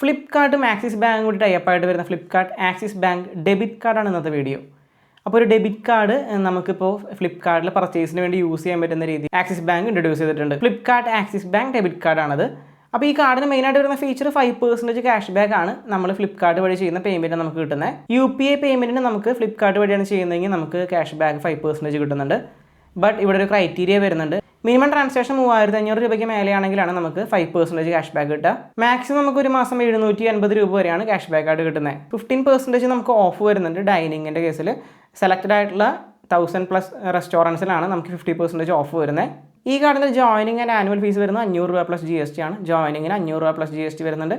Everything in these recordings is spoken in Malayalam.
ഫ്ലിപ്കാർട്ടും ആക്സിസ് ബാങ്കും കൂടി ടൈപ്പായിട്ട് വരുന്ന ഫ്ലിപ്കാർട്ട് ആക്സിസ് ബാങ്ക് ഡെബിറ്റ് കാർഡാണ് ഇന്നത്തെ വീഡിയോ. അപ്പോൾ ഒരു ഡെബിറ്റ് കാർഡ് നമുക്കിപ്പോൾ ഫ്ലിപ്കാർട്ടിൽ പർച്ചേസിന് വേണ്ടി യൂസ് ചെയ്യാൻ പറ്റുന്ന രീതി ആക്സിസ് ബാങ്ക് ഇൻട്രൊഡ്യൂസ് ചെയ്തിട്ടുണ്ട്. ഫ്ലിപ്കാർട്ട് ആക്സിസ് ബാങ്ക് ഡെബിറ്റ് കാർഡാണത്. അപ്പോൾ ഈ കാർഡിന് മെയിനായിട്ട് വരുന്ന ഫീച്ചർ 5% ക്യാഷ് ബാക്ക് ആണ് നമ്മൾ ഫ്ലിപ്കാർട്ട് വഴി ചെയ്യുന്ന പേയ്മെൻറ്റ് നമുക്ക് കിട്ടുന്നത്. UPI പേയ്മെൻറ്റിന് നമുക്ക് ഫ്ലിപ്കാർട്ട് വഴിയാണ് ചെയ്യുന്നതെങ്കിൽ നമുക്ക് ക്യാഷ് ബാക്ക് 5% കിട്ടുന്നുണ്ട്. ബട്ട് ഇവിടെ ഒരു ക്രൈറ്റീരിയ വരുന്നുണ്ട്. മിനിമം ട്രാൻസാക്ഷൻ 3500 രൂപയ്ക്ക് മേലെയാണെങ്കിലാണ് നമുക്ക് 5% ക്യാഷ് ബാക്ക് കിട്ടുക. മാക്സിമം നമുക്ക് ഒരു മാസം 780 രൂപ വരെയാണ് ക്യാഷ് ബാക്ക് ആയിട്ട് കിട്ടുന്നത്. 15% നമുക്ക് ഓഫ് വരുന്നുണ്ട്. ഡൈനിങ്ങിൻ്റെ കേസിൽ സെലക്റ്റഡ് ആയിട്ടുള്ള 1000+ റെസ്റ്റോറൻറ്റ്സിലാണ് നമുക്ക് 50% ഓഫ് വരുന്നത്. ഈ കാർഡിൻ്റെ ജോയിനിങ് ആൻഡ് ആനുവൽ ഫീസ് വരുന്നത് 500 രൂപ + GST ആണ്. ജോയിനിങ്ങിന് 500 രൂപ + GST വരുന്നുണ്ട്.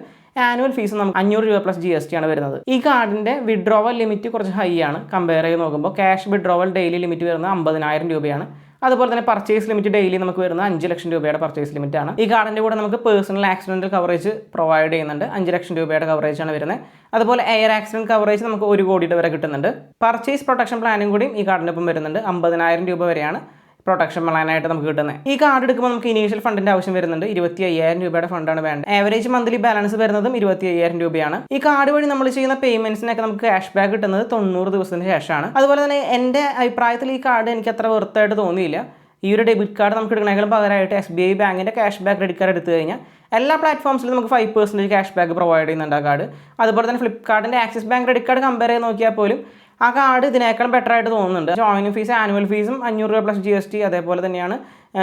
ആനുവൽ ഫീസ് നമുക്ക് 500 രൂപ + GST ആണ് വരുന്നത്. ഈ കാർഡിൻ്റെ വിഡ്രോവൽ ലിമിറ്റ് കുറച്ച് ഹൈ ആണ്. കമ്പയർ ചെയ്ത് നോക്കുമ്പോൾ ക്യാഷ് വിഡ്രോവൽ ഡെയിലി ലിമിറ്റ് വരുന്നത് 50,000 രൂപയാണ്. അതുപോലെ തന്നെ പർച്ചേസ് ലിമിറ്റ് ഡെയിലി നമുക്ക് വരുന്നത് 5 ലക്ഷം രൂപയുടെ പർച്ചേസ് ലിമിറ്റ് ആണ്. ഈ കാർഡിൻ്റെ കൂടെ നമുക്ക് പേഴ്സണൽ ആക്സിഡൻറ്റൽ കവറേജ് പ്രൊവൈഡ് ചെയ്യുന്നുണ്ട്. 5 ലക്ഷം രൂപയുടെ കവറേജ് ആണ് വരുന്നത്. അതുപോലെ എയർ ആക്സിഡൻറ്റ് കവറേജ് നമുക്ക് 1 കോടിയുടെ വരെ കിട്ടുന്നുണ്ട്. പർച്ചേസ് പ്രൊട്ടക്ഷൻ പ്ലാനും കൂടി ഈ കാർഡിൻ്റെ ഒപ്പം വരുന്നുണ്ട്. 50,000 രൂപ വരെയാണ് പ്രൊട്ടക്ഷൻ പ്ലാനായിട്ട് നമുക്ക് കിട്ടുന്നത്. ഈ കാർഡ് എടുക്കുമ്പോൾ നമുക്ക് ഇനീഷ്യൽ ഫണ്ടിൻ്റെ ആവശ്യം വരുന്നുണ്ട്. 25,000 രൂപയുടെ ഫണ്ടാണ് വേണ്ടത്. ആവറേജ് മന്ത്ലി ബാലൻസ് വരുന്നതും 25,000 രൂപയാണ്. ഈ കാർഡ് വഴി നമ്മൾ ചെയ്യുന്ന പേയ്മെൻറ്റ്സിനൊക്കെ നമുക്ക് ക്യാഷ് ബാക്ക് കിട്ടുന്നത് 90 ദിവസത്തിന് ശേഷമാണ്. അതുപോലെ തന്നെ എൻ്റെ അഭിപ്രായത്തിൽ ഈ കാർഡ് എനിക്ക് അത്ര വെർത്തായിട്ട് തോന്നിയില്ല. ഈ ഒരു ഡെബിറ്റ് കാർഡ് നമുക്ക് എടുക്കണമെങ്കിലും പകരമായിട്ട് SBI ബാങ്കിൻ്റെ ക്യാഷ് ബാക്ക് ക്രെഡിറ്റ് കാർഡ് എടുത്തു കഴിഞ്ഞാൽ എല്ലാ പ്ലാറ്റ്ഫോംസിലും നമുക്ക് 5% ക്യാഷ് ബാക്ക് പ്രൊവൈഡ് ചെയ്യുന്നുണ്ട് ആ കാർഡ്. അതുപോലെ തന്നെ ഫ്ലിപ്കാർട്ടിൻ്റെ Axis bank credit card compare ചെയ്ത് നോക്കിയാൽ പോലും ആ കാർഡ് ഇതിനേക്കാൾ ബെറ്റർ ആയിട്ട് തോന്നുന്നുണ്ട്. ജോയിനിങ് ഫീസ് ആനുവൽ ഫീസും 500 രൂപ + GST അതേപോലെ തന്നെയാണ്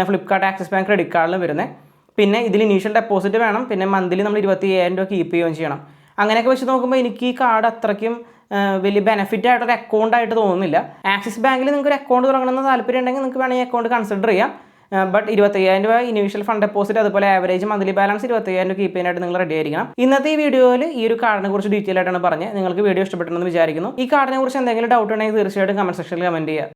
ഫ്ലിപ്കാർട്ട് ആക്സിസ് ബാങ്ക് ക്രെഡിറ്റ് കാർഡിലും വരുന്നത്. പിന്നെ ഇതിൽ ഇനീഷ്യൽ ഡെപ്പോസിറ്റ് വേണം. പിന്നെ മന്ത്ലി നമ്മൾ 25,000 രൂപ കീപ്പ് ചെയ്യുകയും ചെയ്യണം. അങ്ങനെയൊക്കെ വെച്ച് നോക്കുമ്പോൾ എനിക്ക് ഈ കാർഡ് അത്രയ്ക്കും വലിയ ബെനിഫിറ്റ് ആയിട്ടൊരു അക്കൗണ്ട് ആയിട്ട് തോന്നുന്നില്ല. ആക്സിസ് ബാങ്കിൽ നിങ്ങൾക്ക് ഒരു അക്കൗണ്ട് തുടങ്ങണമെന്ന് താല്പര്യം ഉണ്ടെങ്കിൽ നിങ്ങൾക്ക് വേണമെങ്കിൽ അക്കൗണ്ട് കൺസിഡർ ചെയ്യാം. ബട്ട് 25,000 രൂപ ഇനീഷ്യൽ ഫണ്ട് ഡെപ്പോസിറ്റ് അതുപോലെ ആവറേജ് മന്ത്ലി ബാലൻസ് 25,000 രൂപ കീപ്പ് ചെയ്യാനായിട്ട് നിങ്ങൾ റെഡി ആയിരിക്കണം. ഇന്നത്തെ ഈ വീഡിയോയിൽ ഈ ഒരു കാർഡിനെ കുറിച്ച് ഡീറ്റെയിൽ ആയിട്ടാണ് പറഞ്ഞത്. നിങ്ങൾക്ക് വീഡിയോ ഇഷ്ടപ്പെട്ടെന്ന് വിചാരിക്കുന്നു. ഈ കാർഡിനെ കുറിച്ച് എന്തെങ്കിലും ഡൗട്ട് ഉണ്ടെങ്കിൽ തീർച്ചയായിട്ടും കമന്റ് സെക്ഷനിൽ കമന്റ് ചെയ്യുക.